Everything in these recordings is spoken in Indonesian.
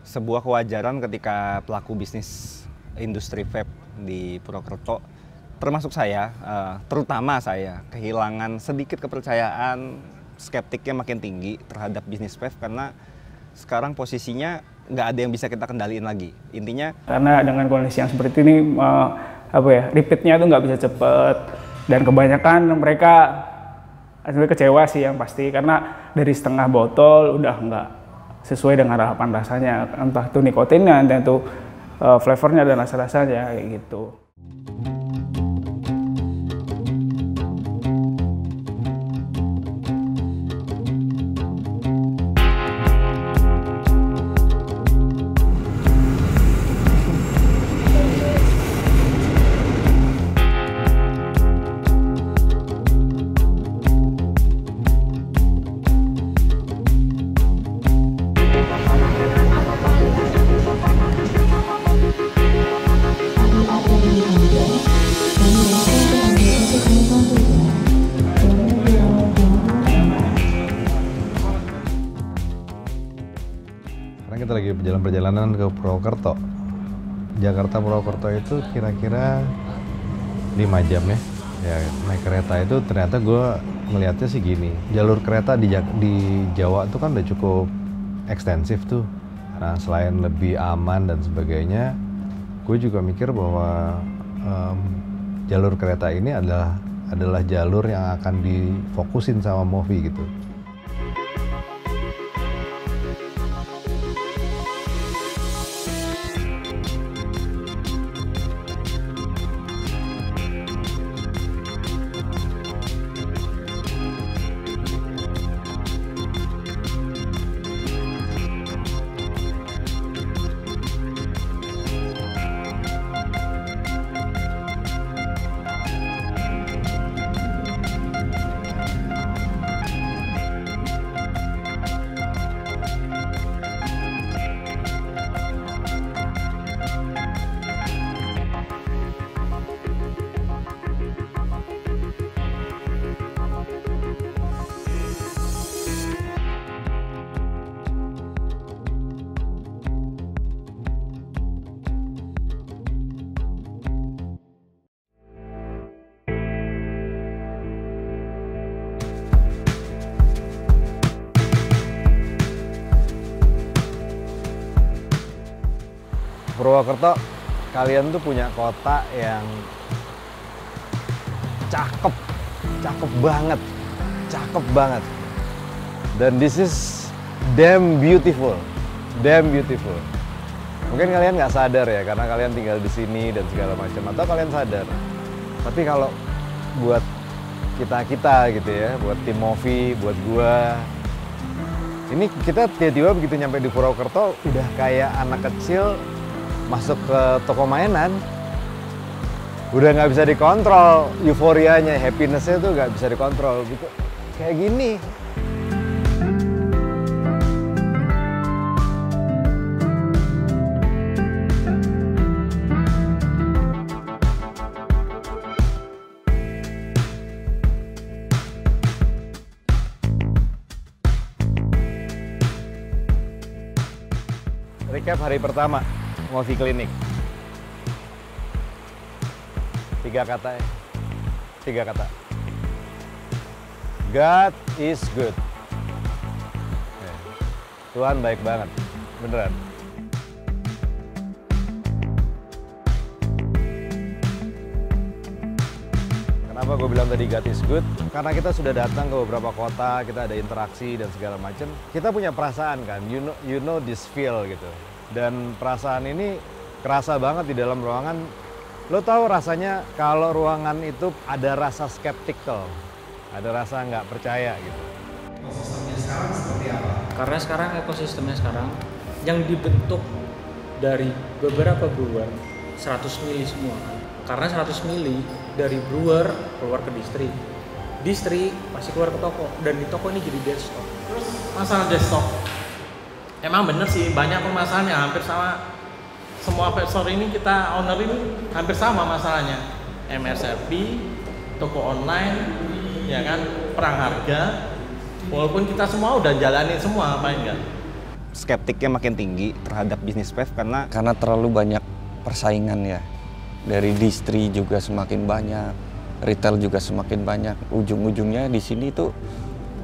sebuah kewajaran ketika pelaku bisnis industri vape di Purwokerto, termasuk saya, terutama saya, kehilangan sedikit kepercayaan, skeptiknya makin tinggi terhadap bisnis vape karena sekarang posisinya nggak ada yang bisa kita kendaliin lagi. Intinya karena dengan kondisi yang seperti ini, repeatnya itu nggak bisa cepet, dan kebanyakan mereka kecewa sih yang pasti, karena dari setengah botol udah nggak sesuai dengan harapan rasanya, entah itu nikotinnya, entah itu flavornya dan rasa-rasanya kayak gitu. Sekarang kita lagi perjalanan ke Purwokerto. Jakarta Purwokerto itu kira-kira 5 jam ya. Ya naik kereta itu ternyata gue melihatnya sih gini. Jalur kereta di Jawa itu kan udah cukup ekstensif tuh. Nah selain lebih aman dan sebagainya, gue juga mikir bahwa jalur kereta ini adalah jalur yang akan difokusin sama Movi gitu. Purwokerto, kalian tuh punya kota yang cakep banget. Dan this is damn beautiful. Mungkin kalian nggak sadar ya, karena kalian tinggal di sini dan segala macam, atau kalian sadar. Tapi kalau buat kita gitu ya, buat tim Movi, buat gua, ini kita tiba-tiba begitu nyampe di Purwokerto, udah kayak anak kecil masuk ke toko mainan, udah nggak bisa dikontrol euforianya, happiness-nya tuh nggak bisa dikontrol gitu, kayak gini. Recap hari pertama Movi Klinik. 3 kata ya. 3 kata. God is good. Tuhan baik banget. Beneran. Kenapa gue bilang tadi God is good? Karena kita sudah datang ke beberapa kota, kita ada interaksi dan segala macam. Kita punya perasaan kan, you know this feel gitu. Dan perasaan ini kerasa banget di dalam ruangan. Lo tahu rasanya kalau ruangan itu ada rasa skeptical, ada rasa nggak percaya gitu. Ekosistemnya sekarang seperti apa? Karena sekarang ekosistemnya sekarang yang dibentuk dari beberapa brewer 100 mili semua kan. Karena 100 mili dari brewer keluar ke distri pasti keluar ke toko, dan di toko ini jadi dead stock. Terus masalah dead stock, emang bener sih banyak permasalahannya, hampir sama semua vape store ini, kita owner ini hampir sama masalahnya. MSRP, toko online, ya kan, perang harga. Walaupun kita semua udah jalanin semua, apa enggak? skeptiknya makin tinggi terhadap bisnis vape karena terlalu banyak persaingan ya. Dari distri juga semakin banyak, retail juga semakin banyak. Ujung-ujungnya di sini tuh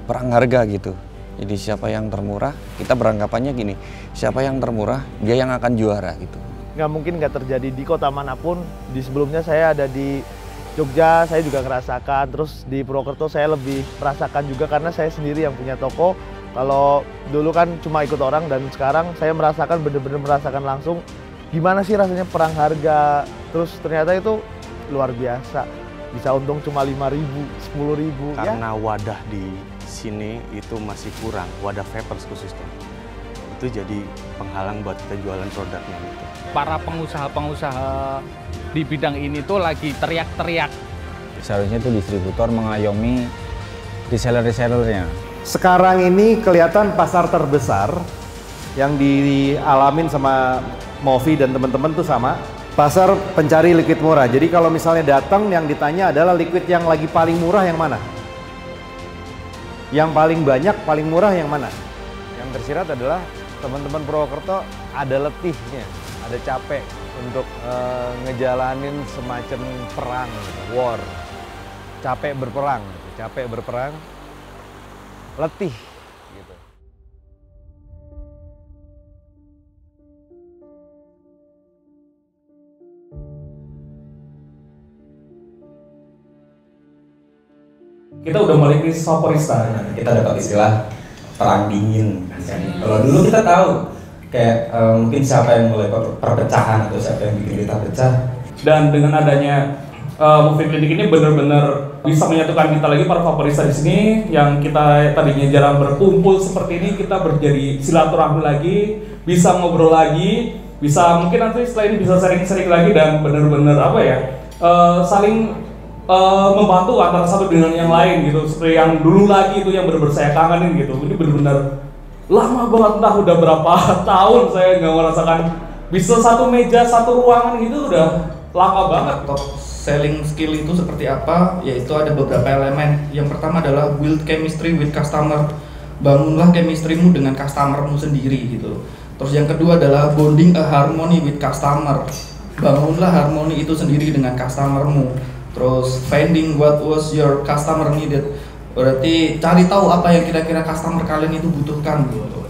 perang harga gitu. Jadi siapa yang termurah, kita beranggapannya gini, siapa yang termurah, dia yang akan juara gitu. Nggak mungkin nggak terjadi di kota manapun. Di sebelumnya saya ada di Jogja, saya juga ngerasakan. Terus di Purwokerto saya lebih merasakan juga karena saya sendiri yang punya toko. Kalau dulu kan cuma ikut orang dan sekarang saya merasakan, bener-bener merasakan langsung gimana sih rasanya perang harga. Terus ternyata itu luar biasa. Bisa untung cuma 5.000, 10.000 ya. Karena wadah di sini itu masih kurang, wadah vapers khususnya. Itu jadi penghalang buat kita jualan produknya gitu. Para pengusaha-pengusaha di bidang ini tuh lagi teriak-teriak. Seharusnya itu distributor mengayomi reseller-resellernya. Sekarang ini kelihatan pasar terbesar yang dialamin sama Movi dan teman-teman tuh sama. Pasar pencari liquid murah. Jadi kalau misalnya datang yang ditanya adalah liquid yang lagi paling murah yang mana? Yang paling banyak, paling murah yang mana? Yang tersirat adalah teman-teman Purwokerto ada letihnya, ada capek untuk ngejalanin semacam perang, war. Capek berperang, letih. Gitu. Kita udah mulai krisis vaporista. Kita dapat istilah perang dingin. Kalau dulu kita tahu kayak mungkin siapa yang mulai perpecahan atau siapa yang bikin kita pecah. Dan dengan adanya Movie Clinic ini benar-benar bisa menyatukan kita lagi para vaporista di sini yang kita tadinya jarang berkumpul seperti ini, kita berjadi silaturahmi lagi, bisa ngobrol lagi, bisa mungkin nanti setelah ini bisa sering-sering lagi dan benar-benar saling membantu antara satu dengan yang lain gitu, seperti yang dulu lagi itu yang benar-benar saya kangenin gitu. Ini benar-benar lama banget, entah udah berapa tahun saya nggak merasakan bisa satu meja satu ruangan gitu, udah lama banget. Top selling skill itu seperti apa? Yaitu ada beberapa elemen. Yang pertama adalah build chemistry with customer. Bangunlah chemistry-mu dengan customer-mu sendiri gitu. Terus yang kedua adalah bonding a harmony with customer. Bangunlah harmoni itu sendiri dengan customer-mu. Terus finding what was your customer needed. Berarti cari tahu apa yang kira-kira customer kalian itu butuhkan gitu.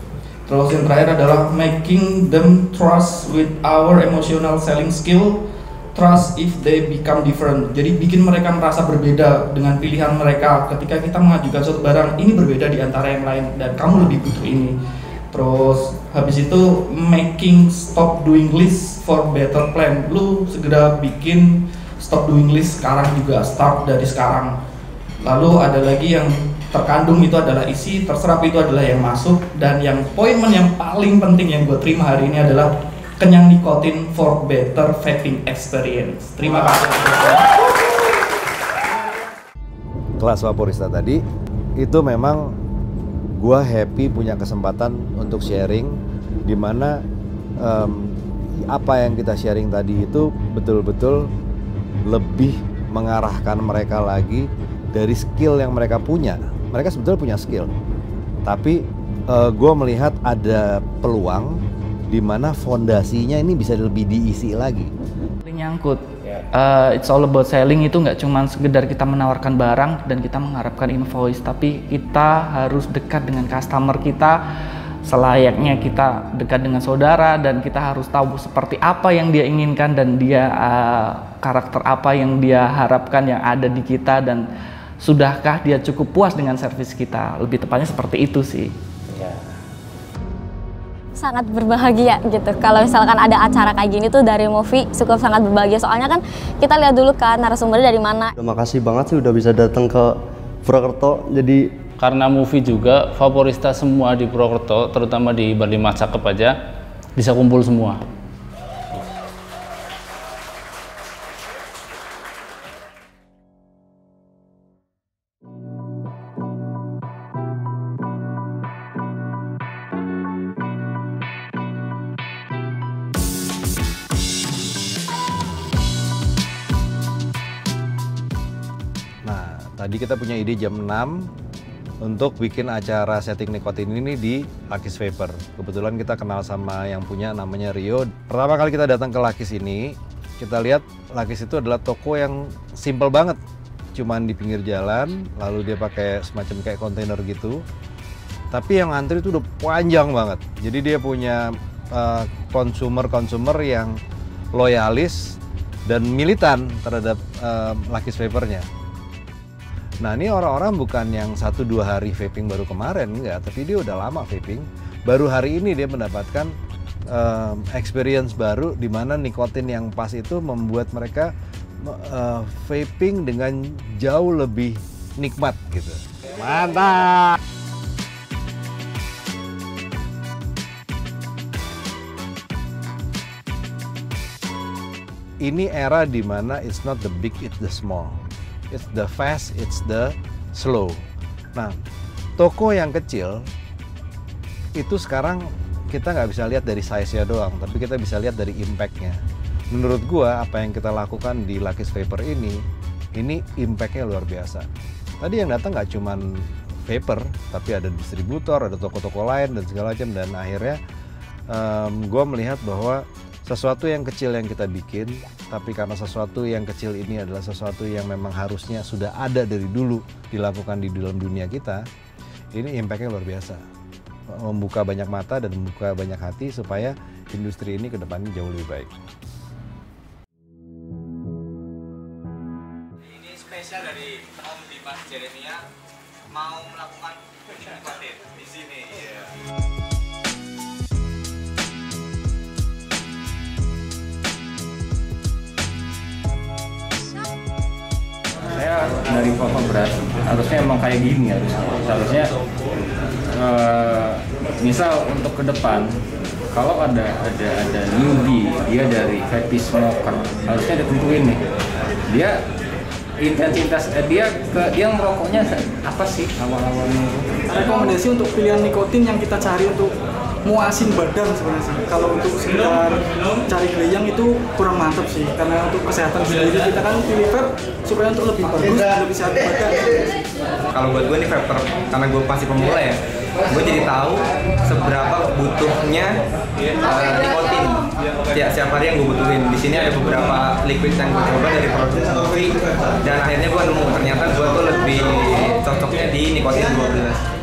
Terus yang terakhir adalah making them trust with our emotional selling skill. Trust if they become different. Jadi bikin mereka merasa berbeda dengan pilihan mereka. Ketika kita mengajukan suatu barang, ini berbeda di antara yang lain dan kamu lebih butuh ini. Terus habis itu making stop doing list for better plan. Lu segera bikin stop doing list sekarang juga, start dari sekarang. Lalu ada lagi yang terkandung itu adalah isi, terserap itu adalah yang masuk, dan yang poin yang paling penting yang gue terima hari ini adalah kenyang nikotin for better vaping experience. Terima kasih. Kelas vaporista tadi itu memang gua happy punya kesempatan untuk sharing, dimana apa yang kita sharing tadi itu betul-betul lebih mengarahkan mereka lagi dari skill yang mereka punya. Mereka sebetulnya punya skill, tapi gue melihat ada peluang di mana fondasinya ini bisa lebih diisi lagi. Nyangkut. It's all about selling itu nggak cuma sekedar kita menawarkan barang dan kita mengharapkan invoice, tapi kita harus dekat dengan customer kita selayaknya kita dekat dengan saudara, dan kita harus tahu seperti apa yang dia inginkan dan dia karakter apa yang dia harapkan yang ada di kita, dan sudahkah dia cukup puas dengan servis kita. Lebih tepatnya seperti itu sih. Sangat berbahagia gitu kalau misalkan ada acara kayak gini tuh dari Movi, cukup sangat berbahagia, soalnya kan kita lihat dulu kan narasumbernya dari mana. Terima kasih banget sih udah bisa datang ke Purwokerto. Jadi karena Movi juga vaporista semua di Purwokerto, terutama di Barlima Cakep aja bisa kumpul semua. Tadi kita punya ide jam 6, untuk bikin acara setting nikotin ini di Lakis Vapor. Kebetulan kita kenal sama yang punya, namanya Rio. Pertama kali kita datang ke Lakis ini, kita lihat Lakis itu adalah toko yang simple banget. Cuman di pinggir jalan, lalu dia pakai semacam kayak kontainer gitu. Tapi yang antri itu udah panjang banget. Jadi dia punya konsumer yang loyalis dan militan terhadap Lakis Vapornya. Nah ini orang-orang bukan yang 1-2 hari vaping baru kemarin, enggak, tapi dia udah lama vaping. Baru hari ini dia mendapatkan experience baru di mana nikotin yang pas itu membuat mereka vaping dengan jauh lebih nikmat gitu. Mantap! Ini era di mana it's not the big, it's the small. It's the fast, it's the slow. Nah, toko yang kecil itu sekarang kita nggak bisa lihat dari size-nya doang, tapi kita bisa lihat dari impact-nya. Menurut gua, apa yang kita lakukan di Lakis Vapor ini impact-nya luar biasa. Tadi yang datang nggak cuman vapor, tapi ada distributor, ada toko-toko lain dan segala macam. Dan akhirnya gua melihat bahwa sesuatu yang kecil yang kita bikin, tapi karena sesuatu yang kecil ini adalah sesuatu yang memang harusnya sudah ada dari dulu dilakukan di dalam dunia kita, ini impact-nya luar biasa. Membuka banyak mata dan membuka banyak hati supaya industri ini ke depannya jauh lebih baik. Ini spesial dari Om Dimas Jeremia mau melakukan nikotin di sini. Saya dari Papa berat, harusnya emang kayak gini harusnya misal untuk ke depan kalau ada newbie, dia dari happy smoker, harusnya ditentuin nih dia intensitas dia merokoknya apa sih awal-awalnya. Rekomendasi untuk pilihan nikotin yang kita cari untuk muasin badan sebenarnya sih. Kalau untuk sekedar cari geleyang itu kurang mantap sih, karena untuk kesehatan sendiri kita kan pilih vape supaya untuk lebih bagus, lebih sehat badan. Kalau buat gue nih vapor, karena gue masih pemula ya, gue jadi tahu seberapa butuhnya nikotin setiap hari yang gue butuhin. Di sini ada beberapa liquid yang gue coba dari produk Mofi, dan akhirnya gue nemu ternyata gue tuh lebih cocoknya di nikotin 12.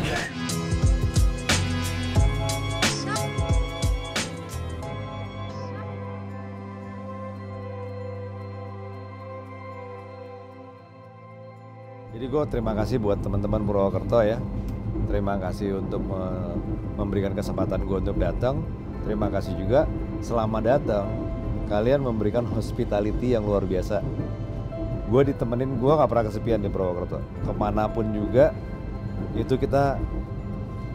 Jadi gue terima kasih buat teman-teman Purwokerto ya. Terima kasih untuk memberikan kesempatan gue untuk datang. Terima kasih juga selama datang kalian memberikan hospitality yang luar biasa. Gue ditemenin, gue gak pernah kesepian di Purwokerto. Kemanapun juga itu kita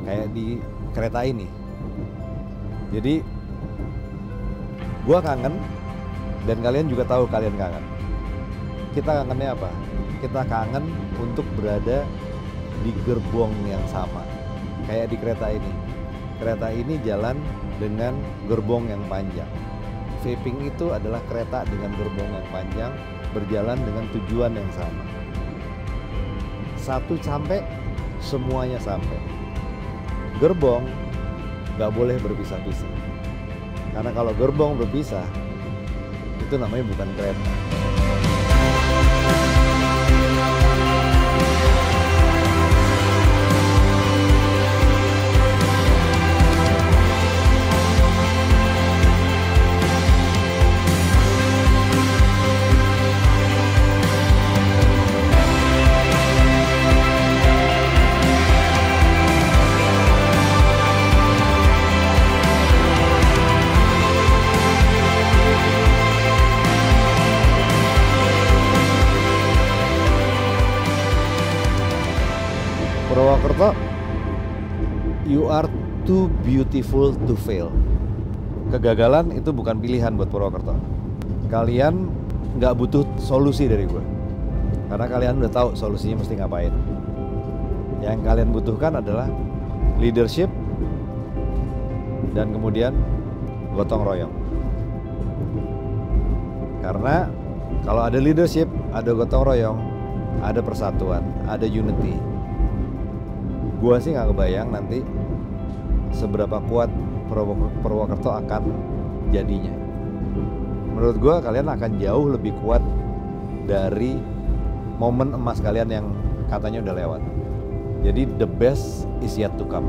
kayak di kereta ini. Jadi gue kangen dan kalian juga tahu kalian kangen. Kita kangennya apa? Kita kangen untuk berada di gerbong yang sama, kayak di kereta ini. Kereta ini jalan dengan gerbong yang panjang. Vaping itu adalah kereta dengan gerbong yang panjang, berjalan dengan tujuan yang sama. Satu sampai, semuanya sampai. Gerbong nggak boleh berpisah-pisah. Karena kalau gerbong berpisah, itu namanya bukan kereta. Purwokerto, you are too beautiful to fail. Kegagalan itu bukan pilihan buat Purwokerto. Kalian nggak butuh solusi dari gue, karena kalian udah tahu solusinya mesti ngapain. Yang kalian butuhkan adalah leadership dan kemudian gotong royong. Karena kalau ada leadership, ada gotong royong, ada persatuan, ada unity. Gua sih nggak kebayang nanti seberapa kuat Purwokerto akan jadinya. Menurut gua kalian akan jauh lebih kuat dari momen emas kalian yang katanya udah lewat. Jadi the best is yet to come.